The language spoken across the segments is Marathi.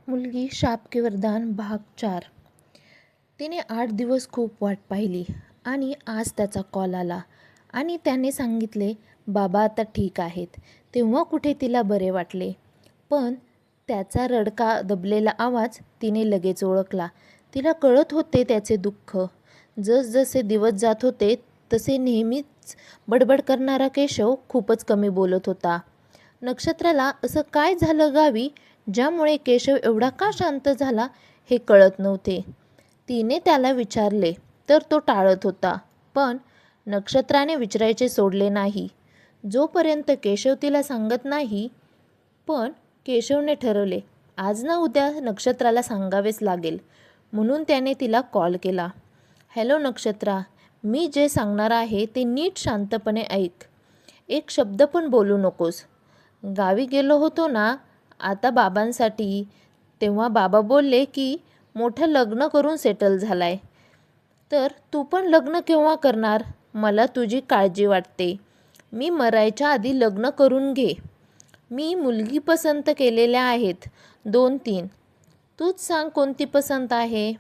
मुलगी शाप की वरदान भाग 4. तिने 8 दिवस खूप वाट पाहिली आणि आज त्याचा कॉल आला आणि त्याने सांगितले बाबा आता ठीक आहेत. तेव्हा कुठे तिला बरे वाटले. पण त्याचा रडका दबलेला आवाज तिने लगेच ओळखला. तिला कळत होते त्याचे दुःख. जसजसे दिवस जात होते तसे नेहमीच बडबड करणारा केशव खूपच कमी बोलत होता. नक्षत्राला असं काय झालं गावी ज्यामुळे केशव एवढा का शांत झाला हे कळत नव्हते. तिने त्याला विचारले तर तो टाळत होता. पण नक्षत्राने विचारायचे सोडले नाही. जोपर्यंत केशव तिला सांगत नाही. पण केशवने ठरवले आज ना उद्या नक्षत्राला सांगावेच लागेल. म्हणून त्याने तिला कॉल केला. हॅलो नक्षत्रा, मी जे सांगणार आहे ते नीट शांतपणे ऐक. एक शब्द पण बोलू नकोस. गावी गेलो होतो ना आता बाबांसाठी, तेव्हा बाबा बोलले की मोठं लग्न करून सेटल झालाय. तर तू पण लग्न केव्हा करणार? मला तुझी काळजी वाटते. मी मरायच्या आधी लग्न करून घे. मी मुलगी पसंत केलेल्या आहेत 2-3. तूच सांग कोणती पसंत आहे.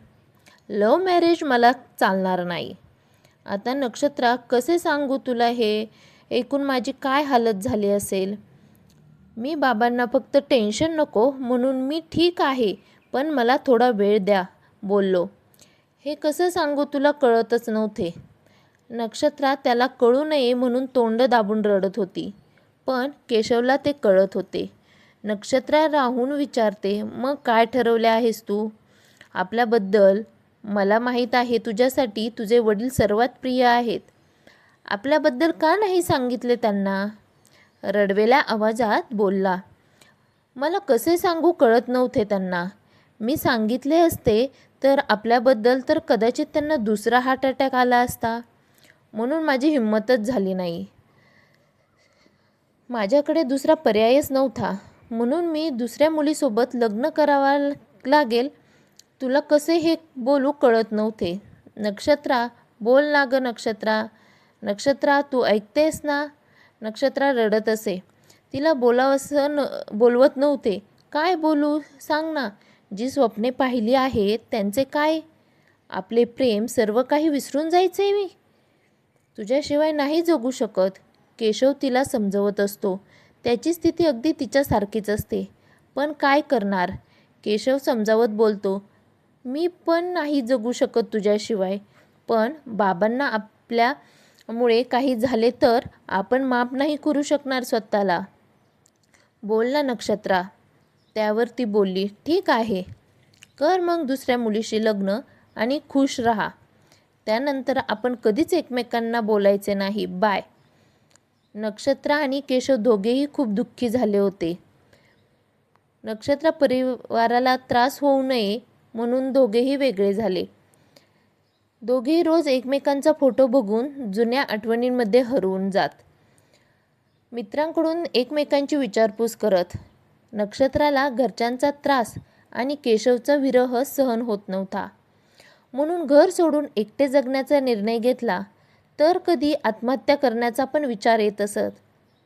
लव्ह मॅरेज मला चालणार नाही. आता नक्षत्रा कसे सांगू तुला हे ऐकून माझी काय हालत झाली असेल. मी बाबांना फक्त टेन्शन नको म्हणून मी ठीक आहे पण मला थोडा वेळ द्या बोललो. हे कसं सांगू तुला कळतच नव्हते. नक्षत्रा त्याला कळू नये म्हणून तोंड दाबून रडत होती. पण केशवला ते कळत होते. नक्षत्रा राहून विचारते मग काय ठरवले आहेस तू आपल्याबद्दल? मला माहीत आहे तुझ्यासाठी तुझे वडील सर्वात प्रिय आहेत. आपल्याबद्दल का नाही सांगितले त्यांना? रडवेल्या आवाजात बोलला. मला कसे सांगू कळत नव्हते त्यांना. मी सांगितले असते तर आपल्याबद्दल तर कदाचित त्यांना दुसरा हार्ट अटॅक आला असता. म्हणून माझी हिंमतच झाली नाही. माझ्याकडे दुसरा पर्यायच नव्हता. म्हणून मी दुसऱ्या मुलीसोबत लग्न करावा लागेल. तुला कसे हे बोलू कळत नव्हते. नक्षत्रा बोल ना ग नक्षत्रा. नक्षत्रा तू ऐकतेस ना? नक्षत्रा रडत असे. तिला बोलावंसं बोलवत नव्हते. काय बोलू सांग ना. जी स्वप्ने पाहिली आहेत त्यांचे काय? आपले प्रेम सर्व काही विसरून जायचे मी. तुझ्याशिवाय नाही जगू शकत. केशव तिला समजवत असतो. त्याची स्थिती अगदी तिच्यासारखीच असते. पण काय करणार. केशव समजावत बोलतो. मी पण नाही जगू शकत तुझ्याशिवाय. पण बाबांना आपल्यामुळे काही झाले तर आपण माफ नाही करू शकणार स्वतःला. बोल ना नक्षत्रा. त्यावर ती बोलली ठीक आहे. कर मग दुसऱ्या मुलीशी लग्न आणि खुश राहा. त्यानंतर आपण कधीच एकमेकांना बोलायचे नाही. बाय. नक्षत्रा आणि केशव दोघेही खूप दुःखी झाले होते. नक्षत्रा परिवाराला त्रास होऊ नये म्हणून दोघेही वेगळे झाले. दोघेही रोज एकमेकांचा फोटो बघून जुन्या आठवणींमध्ये हरवून जात. मित्रांकडून एकमेकांची विचारपूस करत. नक्षत्राला घरच्यांचा त्रास आणि केशवचा विरह सहन होत नव्हता. म्हणून घर सोडून एकटे जगण्याचा निर्णय घेतला. तर कधी आत्महत्या करण्याचा पण विचार येत असत.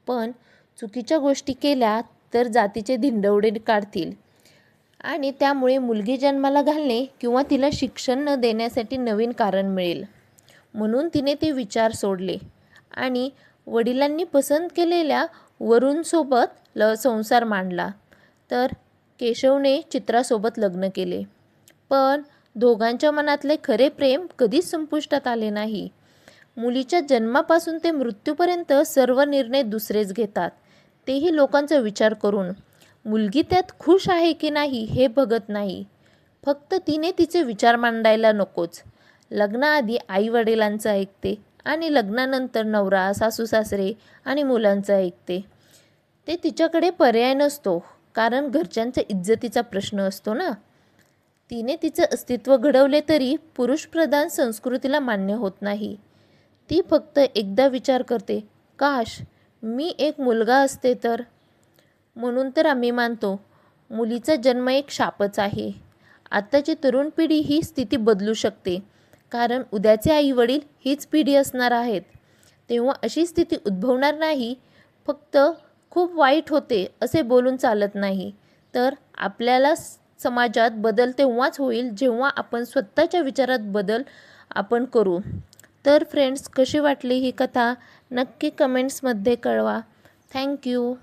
पण चुकीच्या गोष्टी केल्या तर जातीचे धिंडवडे काढतील आणि त्यामुळे मुलगी जन्माला घालणे किंवा तिला शिक्षण न देण्यासाठी नवीन कारण मिळेल. म्हणून तिने ते विचार सोडले आणि वडिलांनी पसंत केलेल्या वरुणसोबत संसार मांडला. तर केशवने चित्रासोबत लग्न केले. पण दोघांच्या मनातले खरे प्रेम कधीच संपुष्टात आले नाही. मुलीच्या जन्मापासून ते मृत्यूपर्यंत सर्व निर्णय दुसरेच घेतात. तेही लोकांचा विचार करून. मुलगी त्यात खुश आहे की नाही हे बघत नाही. फक्त तिने तिचे विचार मांडायला नकोच. लग्नाआधी आई वडिलांचं ऐकते आणि लग्नानंतर नवरा सासू सासरे आणि मुलांचं ऐकते. ते तिच्याकडे पर्याय नसतो. कारण घरच्यांच्या इज्जतीचा प्रश्न असतो ना. तिने तिचं अस्तित्व घडवले तरी पुरुषप्रधान संस्कृतीला मान्य होत नाही. ती फक्त एकदा विचार करते काश मी एक मुलगा असते तर. म्हणून तर आम्ही मानतो मुलीचा जन्म एक शापच आहे. आत्ताची तरुण पिढी ही स्थिती बदलू शकते. कारण उद्याचे आई वडील हीच पिढी असणार आहेत. तेव्हा अशी स्थिती उद्भवणार नाही. फक्त खूप वाईट होते असे बोलून चालत नाही. तर आपल्याला समाजात बदल तेव्हाच होईल जेव्हा आपण स्वतःच्या विचारात बदल आपण करू. तर फ्रेंड्स, कशी वाटली ही कथा नक्की कमेंट्समध्ये कळवा. थँक्यू.